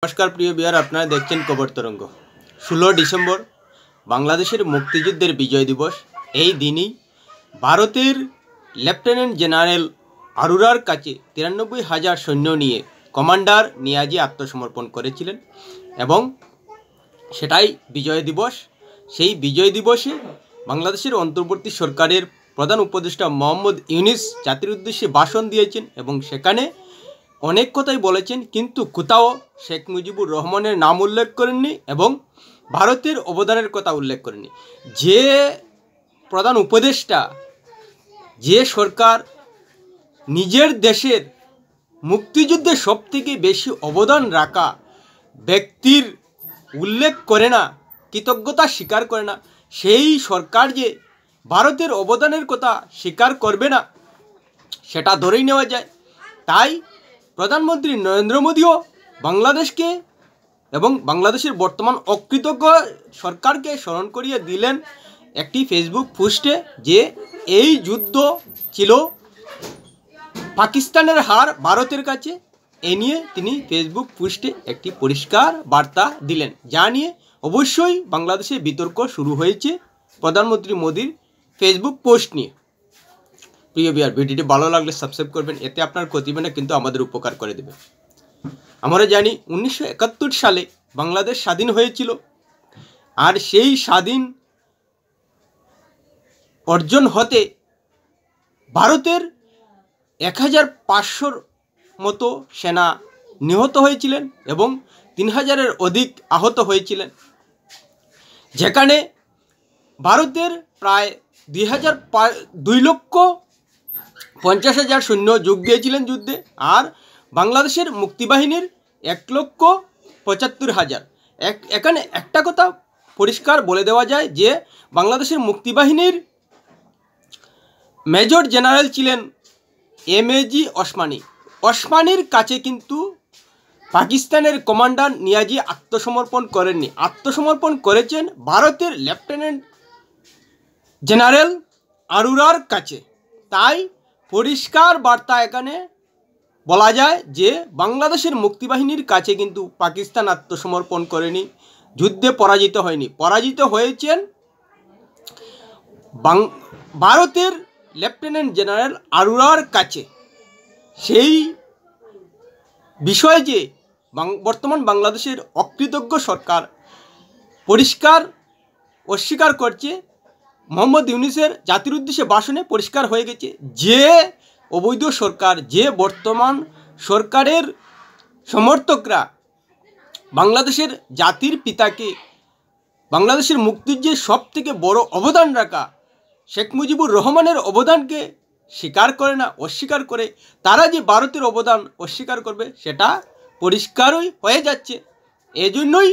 नमस्कार प्रिय बिहार अपना देखें खबर तरंग 16 डिसेम्बर बांग्लादेशेर मुक्तियुद्धेर विजय दिवस। এই দিনই ভারতের লেফটেন্যান্ট জেনারেল আরোরার কাছে 93,000 সৈন্য নিয়ে কমান্ডার নিয়াজি আত্মসমর্পণ করেছিলেন এবং সেটাই বিজয় দিবস। সেই বিজয় দিবসে বাংলাদেশের অন্তর্বর্তী সরকারের প্রধান উপদেষ্টা মোহাম্মদ ইউনুস জাতির উদ্দেশ্যে ভাষণ দিয়েছেন এবং সেখানে অনেক কথাই বলেছেন, কিন্তু কোথাও শেখ মুজিবুর রহমানের নাম উল্লেখ করেননি এবং ভারতের অবদানের কথা উল্লেখ করেননি। যে প্রধান উপদেষ্টা, যে সরকার নিজের দেশের মুক্তিযুদ্ধে সবথেকে বেশি অবদান রাখা ব্যক্তির উল্লেখ করে না, কৃতজ্ঞতা স্বীকার করে না, সেই সরকার যে ভারতের অবদানের কথা স্বীকার করবে না সেটা ধরেই নেওয়া যায়। তাই প্রধানমন্ত্রী নরেন্দ্র মোদীও বাংলাদেশকে এবং বাংলাদেশের বর্তমান অকৃতজ্ঞ সরকারকে স্মরণ করিয়ে দিলেন একটি ফেসবুক পোস্টে যে এই যুদ্ধ ছিল পাকিস্তানের হার ভারতের কাছে। এ নিয়ে তিনি ফেসবুক পোস্টে একটি পরিষ্কার বার্তা দিলেন, যা নিয়ে অবশ্যই বাংলাদেশে বিতর্ক শুরু হয়েছে প্রধানমন্ত্রী মোদীর ফেসবুক পোস্ট নিয়ে। প্রিয় বিহার, ভিডিওটি ভালো লাগলে সাবস্ক্রাইব করবেন, এতে আপনার ক্ষতি হবে না কিন্তু আমাদের উপকার করে দেবে। আমরা জানি 1971 সালে বাংলাদেশ স্বাধীন হয়েছিল, আর সেই স্বাধীন অর্জন হতে ভারতের 1500 মতো সেনা নিহত হয়েছিলেন এবং 3000-এর অধিক আহত হয়েছিলেন, যেখানে ভারতের প্রায় 2,50,000 সৈন্য যোগ দিয়েছিলেন যুদ্ধে, আর বাংলাদেশের মুক্তিবাহিনীর 1,75,000। এখানে একটা কথা পরিষ্কার বলে দেওয়া যায় যে বাংলাদেশের মুক্তিবাহিনীর মেজর জেনারেল ছিলেন এমএজি ওসমানী। ওসমানীর কাছে কিন্তু পাকিস্তানের কমান্ডার নিয়াজি আত্মসমর্পণ করেননি, আত্মসমর্পণ করেছেন ভারতের লেফটেন্যান্ট জেনারেল আরোরার কাছে। তাই পরিষ্কার বার্তা এখানে বলা যায় যে বাংলাদেশের মুক্তিবাহিনীর কাছে কিন্তু পাকিস্তান আত্মসমর্পণ করেনি, যুদ্ধে পরাজিত হয়নি, পরাজিত হয়েছেন ভারতের লেফটেন্যান্ট জেনারেল আরোরার কাছে। সেই বিষয়ে যে বর্তমান বাংলাদেশের অকৃতজ্ঞ সরকার পরিষ্কার অস্বীকার করছে, মোহাম্মদ ইউনুসের জাতির উদ্দেশ্যে ভাষণে পরিষ্কার হয়ে গেছে যে অবৈধ সরকার, যে বর্তমান সরকারের সমর্থকরা বাংলাদেশের জাতির পিতাকে, বাংলাদেশের মুক্তিযুদ্ধে সবথেকে বড় অবদান রাখা শেখ মুজিবুর রহমানের অবদানকে স্বীকার করে না, অস্বীকার করে, তারা যে ভারতের অবদান অস্বীকার করবে সেটা পরিষ্কারই হয়ে যাচ্ছে। এজন্যই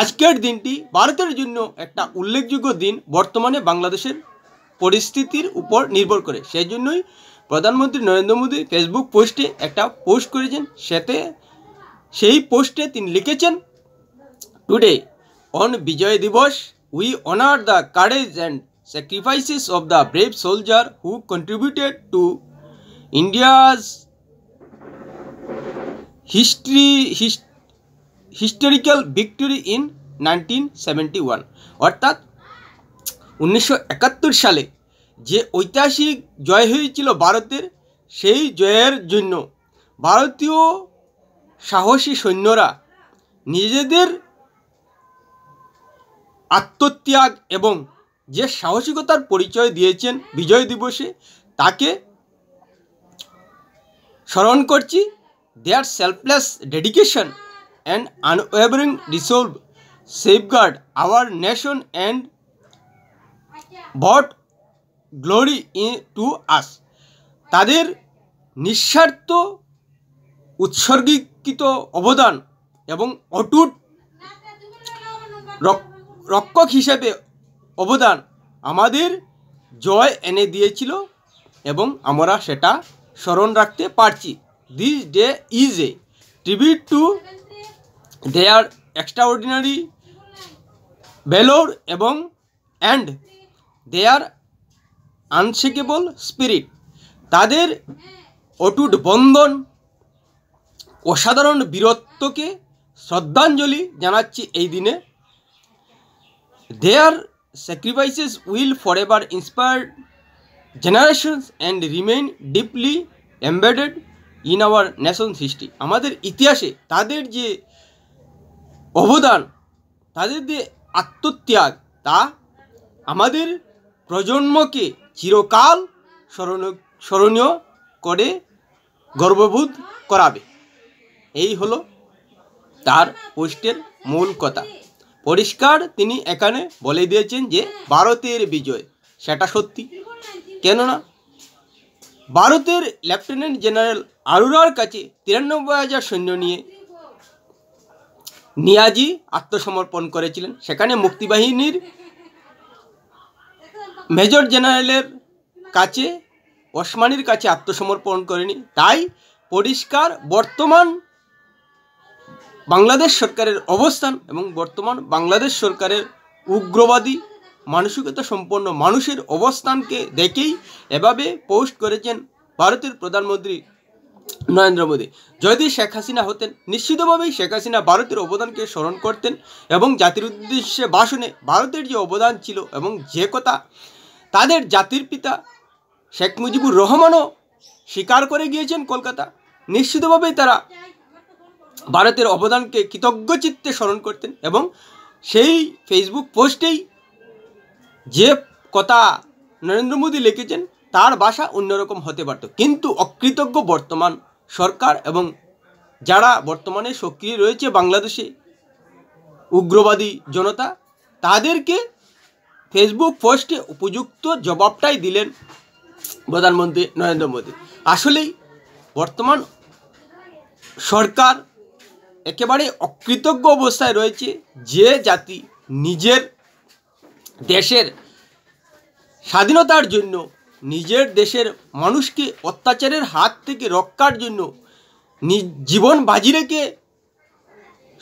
আজকের দিনটি ভারতের জন্য একটা উল্লেখযোগ্য দিন বর্তমানে বাংলাদেশের পরিস্থিতির উপর নির্ভর করে। সেই জন্যই প্রধানমন্ত্রী নরেন্দ্র মোদী ফেসবুক পোস্টে একটা পোস্ট করেছেন, সেই পোস্টে তিনি লিখেছেন, টুডে অন বিজয় দিবস we honour the courage and sacrifices of the brave soldier who contributed to India's historical victory in 1971। অর্থাৎ 1971 সালে যে ঐতিহাসিক জয় হয়েছিল ভারতের, সেই জয়ের জন্য ভারতীয় সাহসী সৈন্যরা নিজেদের আত্মত্যাগ এবং যে সাহসিকতার পরিচয় দিয়েছেন বিজয় দিবসে, তাকে স্মরণ করছি। Their selfless dedication and unwavering resolve safeguard our nation and brought glory to us. তাদের নিঃস্বার্থ উৎসর্গীকৃত অবদান এবং অটুট রক্ষক হিসেবে অবদান আমাদের জয় এনে দিয়েছিল এবং আমরা সেটা স্মরণ রাখতে পারছি। This day is a tribute to their extraordinary valour এবং অ্যান্ড দেয়ার আনশেকেবল স্পিরিট। তাদের অটুট বন্ধন, অসাধারণ বীরত্বকে শ্রদ্ধাঞ্জলি জানাচ্ছি এই দিনে। Their sacrifices will forever inspire generations and remain deeply embedded in our nation's history. আমাদের ইতিহাসে তাদের যে অবদান, তাদের যে আত্মত্যাগ, তা আমাদের প্রজন্মকে চিরকাল স্মরণীয় করে গর্ববোধ করাবে। এই হলো তার পোস্টের মূল কথা। পরিষ্কার তিনি এখানে বলে দিয়েছেন যে ভারতের বিজয়, সেটা সত্যি। কেননা ভারতের লেফটেন্যান্ট জেনারেল আরোরার কাছে 93,000 সৈন্য নিয়ে নিয়াজি আত্মসমর্পণ করেছিলেন। সেখানে মুক্তিবাহিনীর মেজর জেনারেলের কাছে, ওসমানীর কাছে আত্মসমর্পণ করেনি। তাই পরিষ্কার বর্তমান বাংলাদেশ সরকারের অবস্থান এবং বর্তমান বাংলাদেশ সরকারের উগ্রবাদী মানসিকতা সম্পন্ন মানুষের অবস্থানকে দেখেই এভাবে পোস্ট করেছেন ভারতের প্রধানমন্ত্রী নরেন্দ্র মোদী। যদি শেখ হাসিনা হতেন, নিশ্চিতভাবেই শেখ হাসিনা ভারতের অবদানকে স্মরণ করতেন এবং জাতির উদ্দেশ্যে ভাষণে ভারতের যে অবদান ছিল এবং যে কথা তাদের জাতির পিতা শেখ মুজিবুর রহমানও স্বীকার করে গিয়েছেন কলকাতা, নিশ্চিতভাবেই তারা ভারতের অবদানকে কৃতজ্ঞ চিত্তে স্মরণ করতেন এবং সেই ফেসবুক পোস্টেই যে কথা নরেন্দ্র মোদী লিখেছেন তার ভাষা অন্যরকম হতে পারত। কিন্তু অকৃতজ্ঞ বর্তমান সরকার এবং যারা বর্তমানে সক্রিয় রয়েছে বাংলাদেশে উগ্রবাদী জনতা, তাদেরকে ফেসবুক পোস্টে উপযুক্ত জবাবটাই দিলেন প্রধানমন্ত্রী নরেন্দ্র মোদী। আসলেই বর্তমান সরকার একেবারে অকৃতজ্ঞ অবস্থায় রয়েছে। যে জাতি নিজের দেশের স্বাধীনতার জন্য, নিজের দেশের মানুষকে অত্যাচারের হাত থেকে রক্ষার জন্য জীবন বাজি রেখে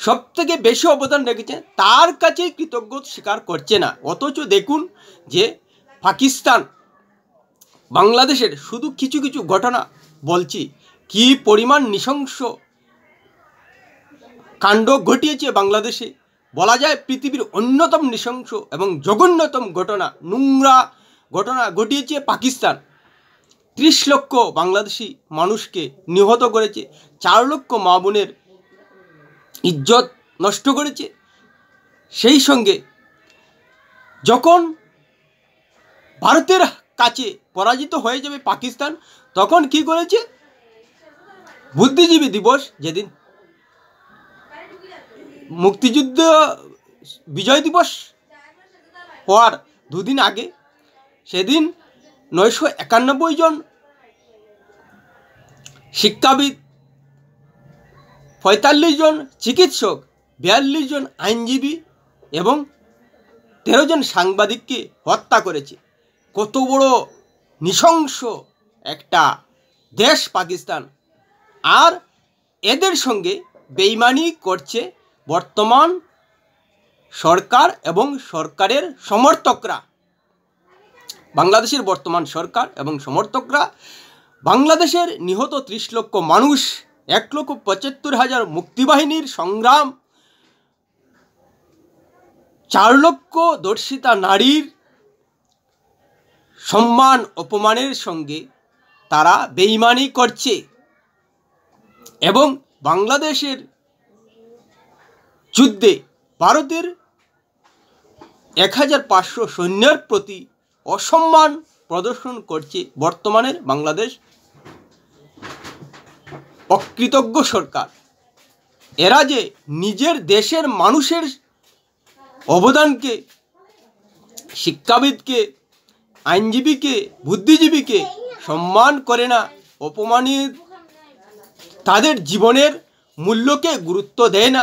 সব থেকে বেশি অবদান রেখেছে, তার কাছে কৃতজ্ঞ স্বীকার করছে না। অথচ দেখুন যে পাকিস্তান বাংলাদেশের শুধু কিছু কিছু ঘটনা বলছি, কি পরিমাণ নৃশংস কাণ্ড ঘটিয়েছে বাংলাদেশে। বলা যায় পৃথিবীর অন্যতম নৃশংস এবং জঘন্যতম ঘটনা, নোংরা ঘটনা ঘটিয়েছে পাকিস্তান। 30 লক্ষ বাংলাদেশি মানুষকে নিহত করেছে, 4 লক্ষ মা বোনের ইজ্জত নষ্ট করেছে। সেই সঙ্গে যখন ভারতের কাছে পরাজিত হয়ে যাবে পাকিস্তান, তখন কি করেছে? বুদ্ধিজীবী দিবস, যেদিন মুক্তিযুদ্ধ বিজয় দিবস হওয়ার 2 দিন আগে, সেদিন 991 জন শিক্ষাবিদ, 45 জন চিকিৎসক, 42 জন আইনজীবী এবং 13 জন সাংবাদিককে হত্যা করেছে। কত বড় নৃশংস একটা দেশ পাকিস্তান। আর এদের সঙ্গে বেইমানি করছে বর্তমান সরকার এবং সরকারের সমর্থকরা। বাংলাদেশের বর্তমান সরকার এবং সমর্থকরা বাংলাদেশের নিহত 30 লক্ষ মানুষ, 1,75,000 মুক্তিবাহিনীর সংগ্রাম, 4 লক্ষ ধর্ষিতা নারীর সম্মান অপমানের সঙ্গে তারা বেইমানি করছে এবং বাংলাদেশের যুদ্ধে ভারতের 1,500 সৈন্যের প্রতি অসম্মান প্রদর্শন করছে বর্তমানের বাংলাদেশ অকৃতজ্ঞ সরকার। এরা যে নিজের দেশের মানুষের অবদানকে, শিক্ষাবিদকে, আইনজীবীকে, বুদ্ধিজীবীকে সম্মান করে না, অপমানিত তাদের জীবনের মূল্যকে গুরুত্ব দেয় না,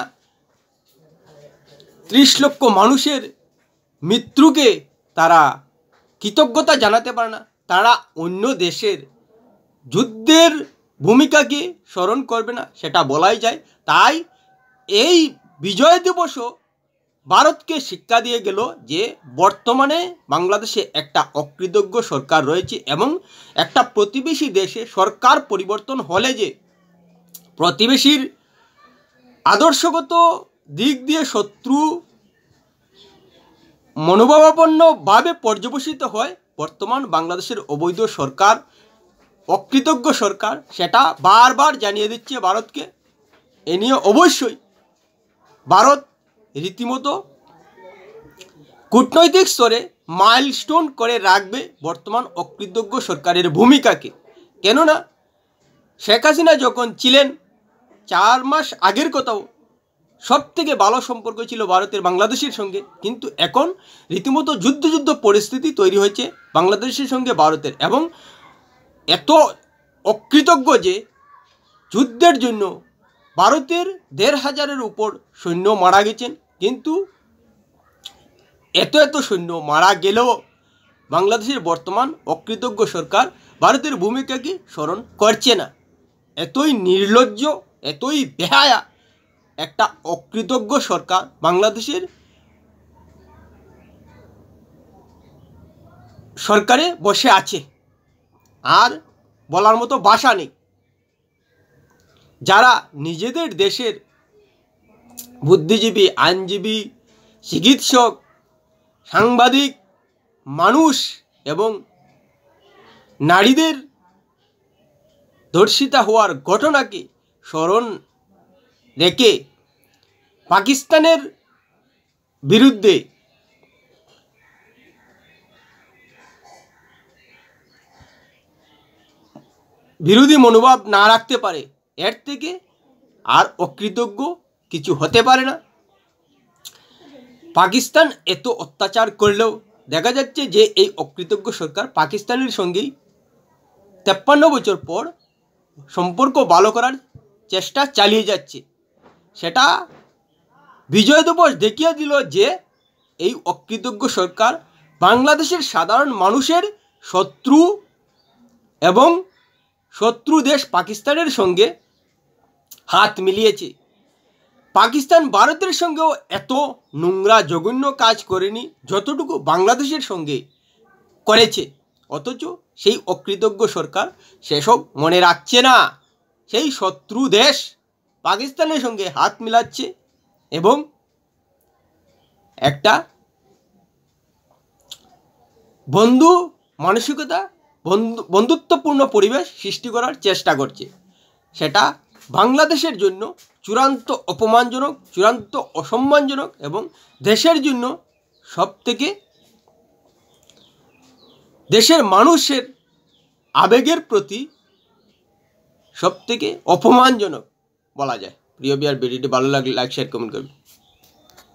30 লক্ষ মানুষের মৃত্যুকে তারা কৃতজ্ঞতা জানাতে পারে না, তারা অন্য দেশের যুদ্ধের ভূমিকাকে স্মরণ করবে না, সেটা বলাই যায়। তাই এই বিজয় দিবসও ভারতকে শিক্ষা দিয়ে গেল যে বর্তমানে বাংলাদেশে একটা অকৃতজ্ঞ সরকার রয়েছে এবং একটা প্রতিবেশী দেশে সরকার পরিবর্তন হলে যে প্রতিবেশীর আদর্শগত দিক দিয়ে শত্রু মনোভাবাপন্নভাবে পর্যবসিত হয় বর্তমান বাংলাদেশের অবৈধ সরকার, অকৃতজ্ঞ সরকার, সেটা বারবার জানিয়ে দিচ্ছে ভারতকে। এ নিয়ে অবশ্যই ভারত রীতিমতো কূটনৈতিক স্তরে মাইলস্টোন করে রাখবে বর্তমান অকৃতজ্ঞ সরকারের ভূমিকাকে। কেননা শেখ হাসিনা যখন ছিলেন 4 মাস আগের কথাও সবথেকে ভালো সম্পর্ক ছিল ভারতের বাংলাদেশের সঙ্গে, কিন্তু এখন রীতিমতো যুদ্ধ পরিস্থিতি তৈরি হয়েছে বাংলাদেশের সঙ্গে ভারতের, এবং এত অকৃতজ্ঞ যে যুদ্ধের জন্য ভারতের 1,500-এর উপর সৈন্য মারা গেছেন। কিন্তু এত সৈন্য মারা গেলেও বাংলাদেশের বর্তমান অকৃতজ্ঞ সরকার ভারতের ভূমিকাকে স্মরণ করছে না। এতই নির্লজ্জ, এতই বেহায়া একটা অকৃতজ্ঞ সরকার বাংলাদেশের সরকারে বসে আছে, আর বলার মতো ভাষা নেই। যারা নিজেদের দেশের বুদ্ধিজীবী, আইনজীবী, চিকিৎসক, সাংবাদিক, মানুষ এবং নারীদের ধর্ষিতা হওয়ার ঘটনাকে স্মরণ রেখে পাকিস্তানের বিরুদ্ধে বিরোধী মনোভাব না রাখতে পারে, এর থেকে আর অকৃতজ্ঞ কিছু হতে পারে না। পাকিস্তান এত অত্যাচার করলেও দেখা যাচ্ছে যে এই অকৃতজ্ঞ সরকার পাকিস্তানের সঙ্গেই 53 বছর পর সম্পর্ক ভালো করার চেষ্টা চালিয়ে যাচ্ছে। সেটা বিজয় দিবস দেখিয়ে দিল যে এই অকৃতজ্ঞ সরকার বাংলাদেশের সাধারণ মানুষের শত্রু, এবং শত্রু দেশ পাকিস্তানের সঙ্গে হাত মিলিয়েছে। পাকিস্তান ভারতের সঙ্গেও এত নোংরা জঘন্য কাজ করেনি যতটুকু বাংলাদেশের সঙ্গে করেছে, অথচ সেই অকৃতজ্ঞ সরকার সেসব মনে রাখছে না। সেই শত্রু দেশ পাকিস্তানের সঙ্গে হাত মিলাচ্ছে এবং একটা বন্ধুত্বপূর্ণ পরিবেশ সৃষ্টি করার চেষ্টা করছে। সেটা বাংলাদেশের জন্য চূড়ান্ত অপমানজনক, চূড়ান্ত অসম্মানজনক, এবং দেশের জন্য সবথেকে দেশের মানুষের আবেগের প্রতি সবথেকে অপমানজনক বলা যায়। প্রিয় ভিউয়ার, ভিডিওটি ভালো লাগলে লাইক, শেয়ার, কমেন্ট করবেন।